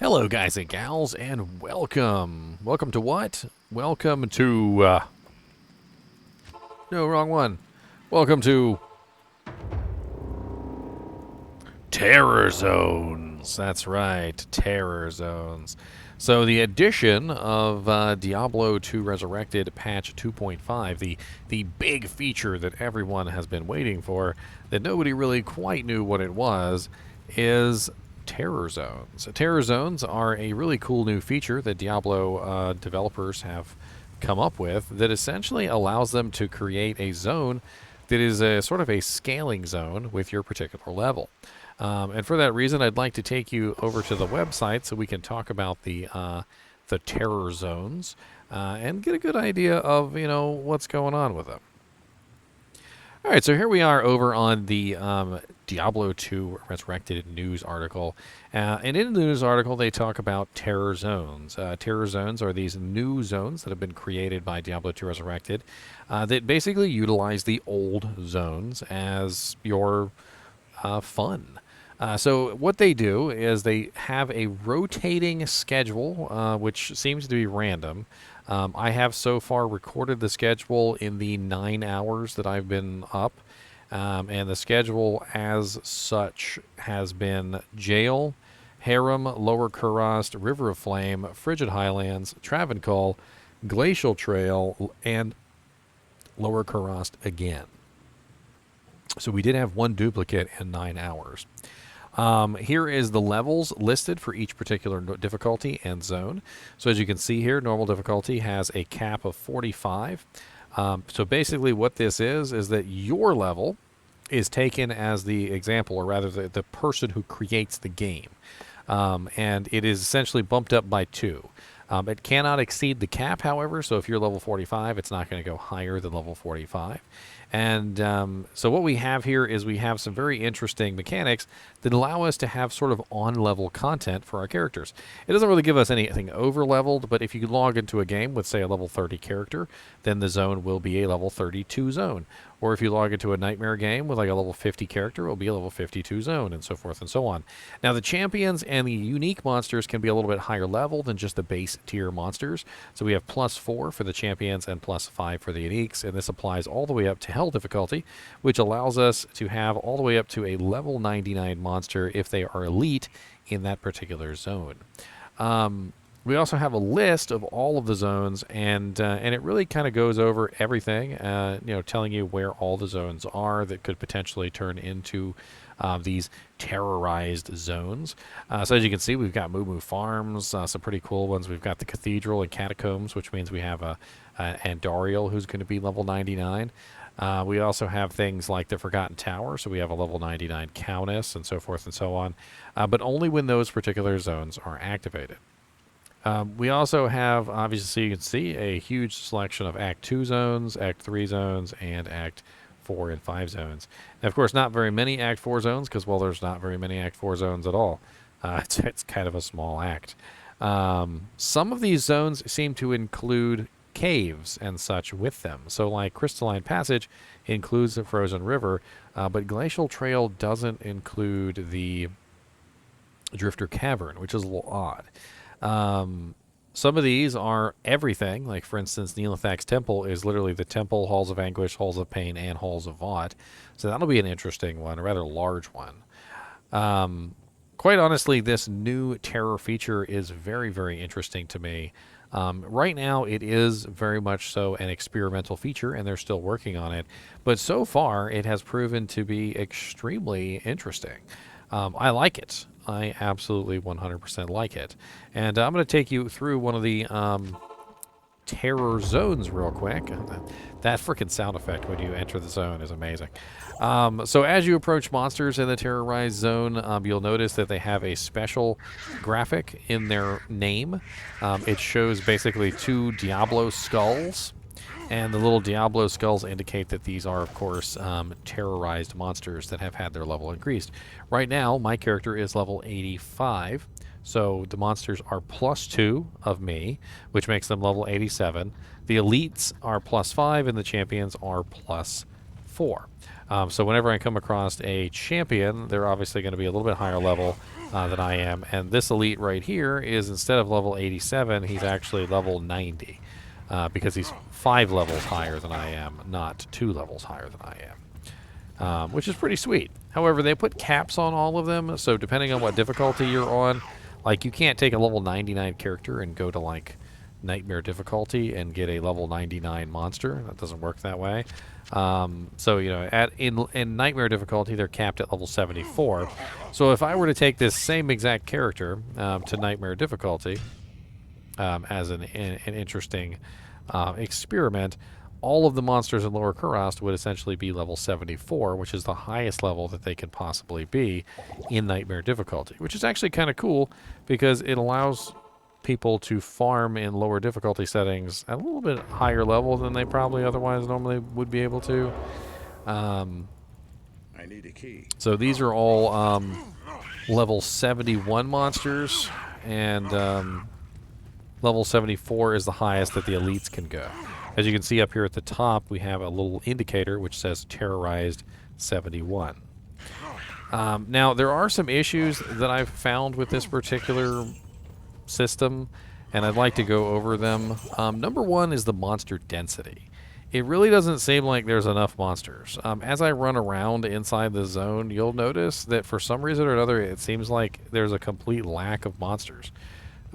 Hello, guys and gals, and welcome. Welcome to what? Welcome to, no, wrong one. Welcome to Terror Zones. That's right, Terror Zones. So the addition of Diablo 2 Resurrected patch 2.5, the big feature that everyone has been waiting for, that nobody really quite knew what it was, is Terror Zones. Terror Zones are a really cool new feature that Diablo developers have come up with that essentially allows them to create a zone that is a sort of a scaling zone with your particular level. And for that reason, I'd like to take you over to the website so we can talk about the Terror Zones and get a good idea of, what's going on with them. All right, so here we are over on the Diablo 2 Resurrected news article. And in the news article, they talk about Terror Zones. Terror Zones are these new zones that have been created by Diablo 2 Resurrected that basically utilize the old zones as your fun. So what they do is they have a rotating schedule, which seems to be random. I have so far recorded the schedule in the 9 hours that I've been up. And the schedule as such has been Jail, Harem, Lower Kurast, River of Flame, Frigid Highlands, Travancore, Glacial Trail, and Lower Kurast again. So we did have one duplicate in 9 hours. Here is the levels listed for each particular difficulty and zone. So as you can see here, normal difficulty has a cap of 45. So basically what this is that your level is taken as the example, or rather the person who creates the game. And it is essentially bumped up by 2. It cannot exceed the cap, however, so if you're level 45, it's not going to go higher than level 45. And so what we have here is we have some very interesting mechanics that allow us to have sort of on-level content for our characters. It doesn't really give us anything over-leveled, but if you log into a game with, say, a level 30 character, then the zone will be a level 32 zone. Or if you log into a Nightmare game with like a level 50 character, it will be a level 52 zone, and so forth and so on. Now, the champions and the unique monsters can be a little bit higher level than just the base tier monsters. So we have +4 for the champions and +5 for the uniques, and this applies all the way up to Hell difficulty, which allows us to have all the way up to a level 99 monster if they are elite in that particular zone. We also have a list of all of the zones, and it really kind of goes over everything, telling you where all the zones are that could potentially turn into these terrorized zones. So as you can see, we've got Moo Moo Farms, some pretty cool ones. We've got the Cathedral and Catacombs, which means we have Andariel, who's going to be level 99. We also have things like the Forgotten Tower, so we have a level 99 Countess, and so forth and so on, but only when those particular zones are activated. We also have, obviously, you can see a huge selection of Act 2 zones, Act 3 zones, and Act 4 and 5 zones. And, of course, not very many Act 4 zones, because, well, there's not very many Act 4 zones at all. It's kind of a small act. Some of these zones seem to include caves and such with them. So, like Crystalline Passage includes the Frozen River, but Glacial Trail doesn't include the Drifter Cavern, which is a little odd. Some of these are everything. Like, for instance, Neelathak's Temple is literally the Temple, Halls of Anguish, Halls of Pain, and Halls of Vaught. So that'll be an interesting one, a rather large one. Quite honestly, this new terror feature is very, very interesting to me. Right now, it is very much so an experimental feature, and they're still working on it. But so far, it has proven to be extremely interesting. I like it. I absolutely 100% like it. And I'm going to take you through one of the terror zones real quick. That freaking sound effect when you enter the zone is amazing. So as you approach monsters in the terrorized zone, you'll notice that they have a special graphic in their name. It shows basically 2 Diablo skulls. And the little Diablo skulls indicate that these are, of course, terrorized monsters that have had their level increased. Right now, my character is level 85, so the monsters are +2 of me, which makes them level 87. The elites are +5, and the champions are +5. 74. So whenever I come across a champion, they're obviously going to be a little bit higher level than I am. And this elite right here is, instead of level 87, he's actually level 90 because he's 5 levels higher than I am, not 2 levels higher than I am, which is pretty sweet. However, they put caps on all of them, so depending on what difficulty you're on, like you can't take a level 99 character and go to like Nightmare difficulty and get a level 99 monster. That doesn't work that way. So you know, in Nightmare difficulty, they're capped at level 74. So if I were to take this same exact character to Nightmare difficulty as an interesting experiment, all of the monsters in Lower Kurast would essentially be level 74, which is the highest level that they can possibly be in Nightmare difficulty, which is actually kind of cool because it allows people to farm in lower difficulty settings at a little bit higher level than they probably otherwise normally would be able to. I need a key. So these are all level 71 monsters, and level 74 is the highest that the elites can go. As you can see up here at the top, we have a little indicator which says Terrorized 71. Now, there are some issues that I've found with this particular system, and I'd like to go over them. Number one is the monster density. It really doesn't seem like there's enough monsters. As I run around inside the zone, you'll notice that for some reason or another, it seems like there's a complete lack of monsters.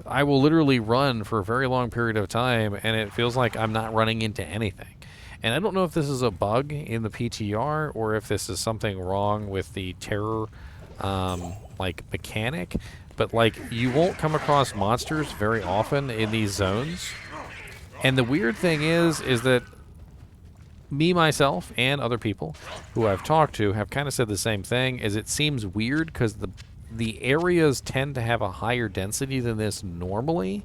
I will literally run for a very long period of time, and it feels like I'm not running into anything. And I don't know if this is a bug in the PTR or if this is something wrong with the terror like mechanic, but like you won't come across monsters very often in these zones. And the weird thing is that me, myself, and other people who I've talked to have kind of said the same thing, is it seems weird because the areas tend to have a higher density than this normally,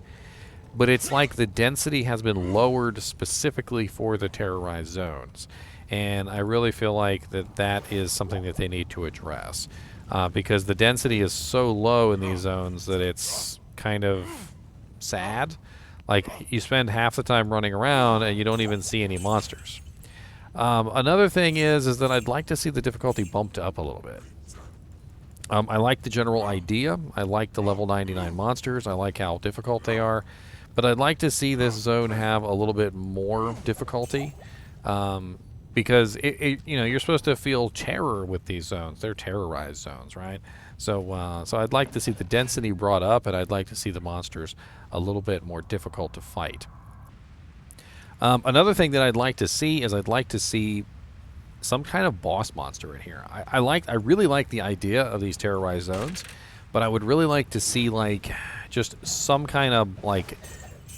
but it's like the density has been lowered specifically for the terrorized zones. And I really feel like that is something that they need to address. Because the density is so low in these zones that it's kind of sad. Like, you spend half the time running around and you don't even see any monsters. Another thing is that I'd like to see the difficulty bumped up a little bit. I like the general idea. I like the level 99 monsters. I like how difficult they are. But I'd like to see this zone have a little bit more difficulty. Because you know, you're supposed to feel terror with these zones. They're terrorized zones, right? So so I'd like to see the density brought up, and I'd like to see the monsters a little bit more difficult to fight. Another thing that I'd like to see is I'd like to see some kind of boss monster in here. I really like the idea of these terrorized zones, but I would really like to see like just some kind of like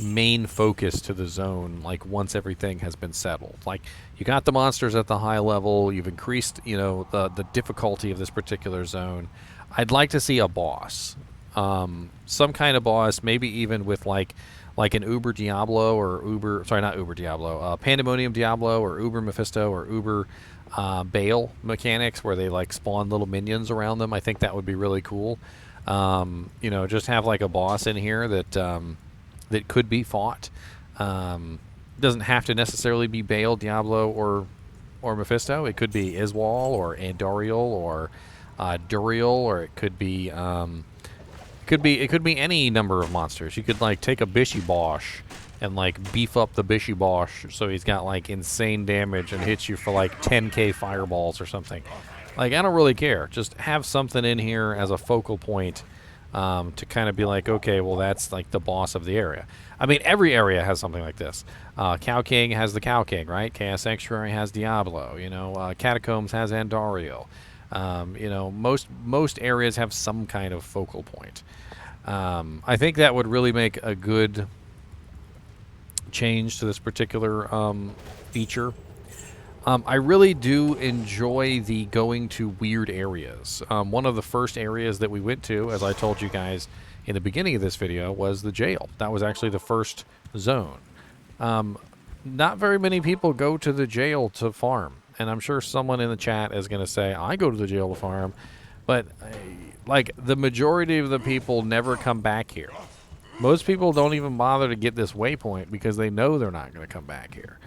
main focus to the zone, like once everything has been settled. Like, you got the monsters at the high level, you've increased, you know, the difficulty of this particular zone. I'd like to see a boss, some kind of boss, maybe even with like an Uber Diablo or not Uber Diablo, Pandemonium Diablo or Uber Mephisto or Uber Bale mechanics, where they like spawn little minions around them. I think that would be really cool. You know, just have like a boss in here that could be fought. Doesn't have to necessarily be Bale, Diablo, or Mephisto. It could be Iswal or Andariel or Duriel, or it could be any number of monsters. You could like take a Bishy Bosh and like beef up the Bishy Bosh so he's got like insane damage and hits you for like 10k fireballs or something. Like, I don't really care. Just have something in here as a focal point to kind of be like, okay, well, that's like the boss of the area. I mean, every area has something like this. Cow King has the Cow King, right? Chaos Sanctuary has Diablo. You know, Catacombs has Andariel. You know, most areas have some kind of focal point. I think that would really make a good change to this particular feature. I really do enjoy the going to weird areas. One of the first areas that we went to, as I told you guys in the beginning of this video, was the jail. That was actually the first zone. Not very many people go to the jail to farm. And I'm sure someone in the chat is going to say, I go to the jail to farm. But, like, the majority of the people never come back here. Most people don't even bother to get this waypoint because they know they're not going to come back here.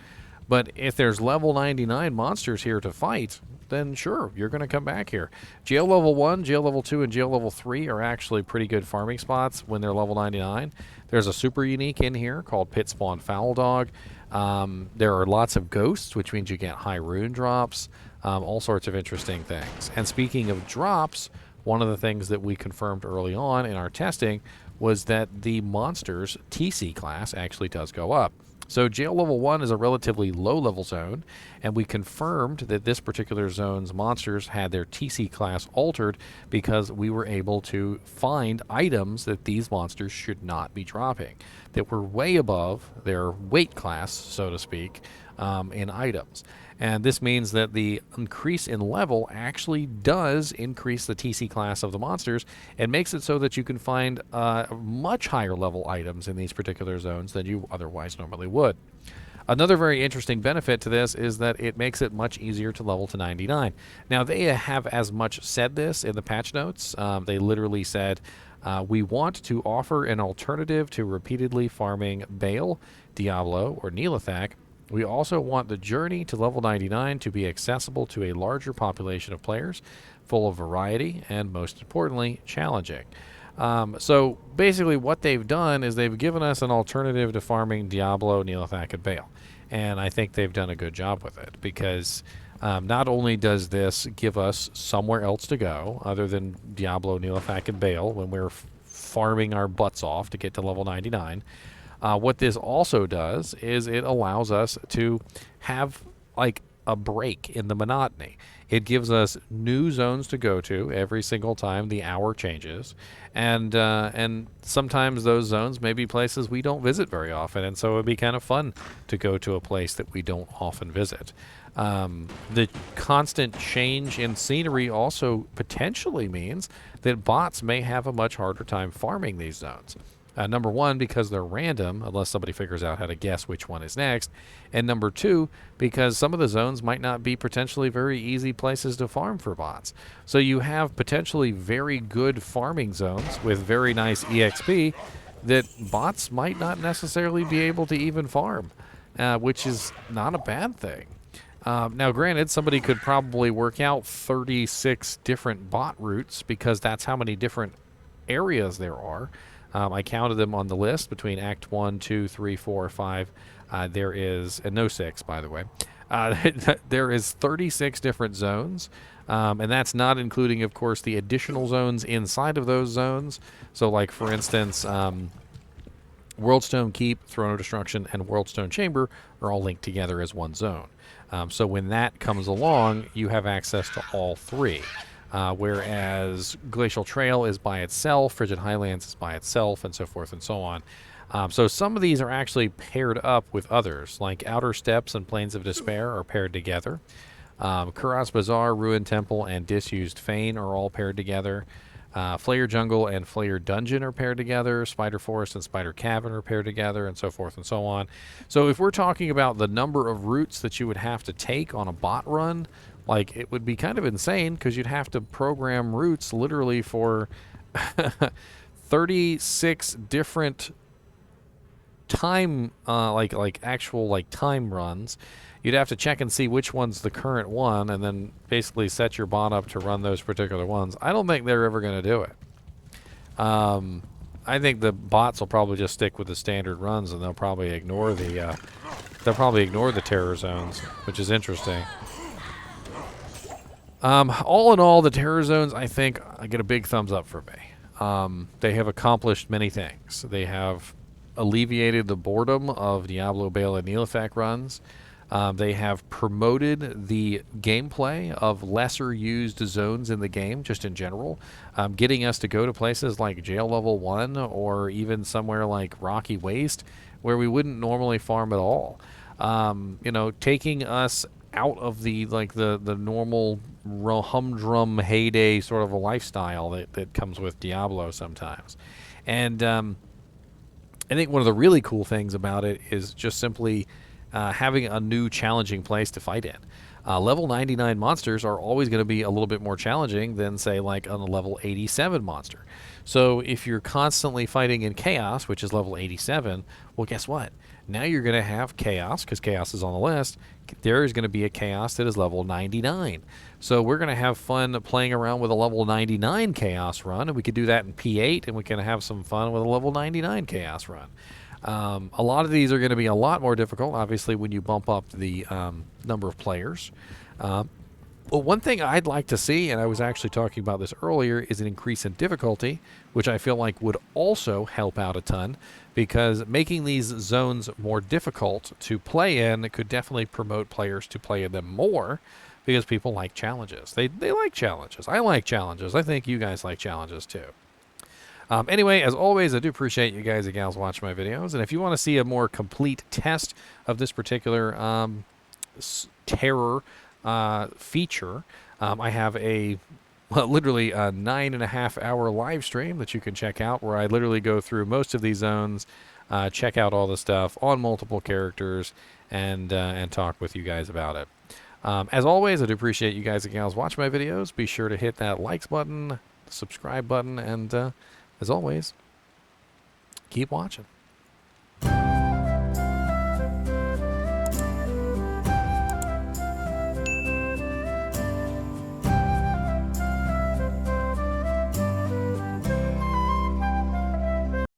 But if there's level 99 monsters here to fight, then sure, you're going to come back here. Jail level 1, jail level 2, and jail level 3 are actually pretty good farming spots when they're level 99. There's a super unique in here called Pit Spawn Foul Dog. There are lots of ghosts, which means you get high rune drops, all sorts of interesting things. And speaking of drops, one of the things that we confirmed early on in our testing was that the monster's TC class actually does go up. So jail level 1 is a relatively low-level zone, and we confirmed that this particular zone's monsters had their TC class altered because we were able to find items that these monsters should not be dropping, that were way above their weight class, so to speak, in items. And this means that the increase in level actually does increase the TC class of the monsters and makes it so that you can find much higher level items in these particular zones than you otherwise normally would. Another very interesting benefit to this is that it makes it much easier to level to 99. Now, they have as much said this in the patch notes. They literally said, we want to offer an alternative to repeatedly farming Bale, Diablo, or Neelathak. We also want the journey to level 99 to be accessible to a larger population of players, full of variety, and most importantly, challenging. So basically what they've done is they've given us an alternative to farming Diablo, Neelathak, and Bale. And I think they've done a good job with it because not only does this give us somewhere else to go other than Diablo, Neelathak, and Bale when we're farming our butts off to get to level 99, what this also does is it allows us to have like a break in the monotony. It gives us new zones to go to every single time the hour changes, and sometimes those zones may be places we don't visit very often, and so it would be kind of fun to go to a place that we don't often visit. The constant change in scenery also potentially means that bots may have a much harder time farming these zones. Number one, because they're random, unless somebody figures out how to guess which one is next. And number two, because some of the zones might not be potentially very easy places to farm for bots. So you have potentially very good farming zones with very nice EXP that bots might not necessarily be able to even farm, which is not a bad thing. Now, granted, somebody could probably work out 36 different bot routes because that's how many different areas there are. I counted them on the list between Act 1, 2, 3, 4, 5. There is, and no 6, by the way. There is 36 different zones, and that's not including, of course, the additional zones inside of those zones. So, like, for instance, Worldstone Keep, Throne of Destruction, and Worldstone Chamber are all linked together as one zone. So when that comes along, you have access to all three. Whereas Glacial Trail is by itself, Frigid Highlands is by itself, and so forth and so on. So some of these are actually paired up with others, like Outer Steppes and Plains of Despair are paired together. Kuras Bazaar, Ruined Temple, and Disused Fane are all paired together. Flayer Jungle and Flayer Dungeon are paired together. Spider Forest and Spider Cavern are paired together, and so forth and so on. So if we're talking about the number of routes that you would have to take on a bot run, like, it would be kind of insane because you'd have to program routes literally for 36 different time, actual time runs. You'd have to check and see which one's the current one and then basically set your bot up to run those particular ones. I don't think they're ever going to do it. I think the bots will probably just stick with the standard runs and they'll probably ignore the terror zones, which is interesting. All in all, the terror zones, I think, I get a big thumbs up for me. They have accomplished many things. They have alleviated the boredom of Diablo, Bale, and Neelathak runs. They have promoted the gameplay of lesser used zones in the game, just in general, getting us to go to places like Jail Level 1 or even somewhere like Rocky Waste where we wouldn't normally farm at all. Taking us out of the normal humdrum heyday sort of a lifestyle that comes with Diablo sometimes. And I think one of the really cool things about it is just simply having a new challenging place to fight in. Level 99 monsters are always going to be a little bit more challenging than, say, like on a level 87 monster. So if you're constantly fighting in Chaos, which is level 87, well, guess what? Now you're going to have Chaos, because Chaos is on the list. There is going to be a Chaos that is level 99. So we're going to have fun playing around with a level 99 Chaos run, and we could do that in P8, and we can have some fun with a level 99 Chaos run. A lot of these are going to be a lot more difficult, obviously, when you bump up the number of players. Well, one thing I'd like to see, and I was actually talking about this earlier, is an increase in difficulty, which I feel like would also help out a ton, because making these zones more difficult to play in could definitely promote players to play in them more, because people like challenges. They like challenges. I like challenges. I think you guys like challenges too. Anyway, as always, I do appreciate you guys and gals watching my videos, and if you want to see a more complete test of this particular terror feature, I have a literally a 9.5-hour live stream that you can check out, where I literally go through most of these zones, check out all the stuff on multiple characters, and talk with you guys about it. As always, I do appreciate you guys and gals watching my videos. Be sure to hit that likes button, subscribe button, and as always, keep watching.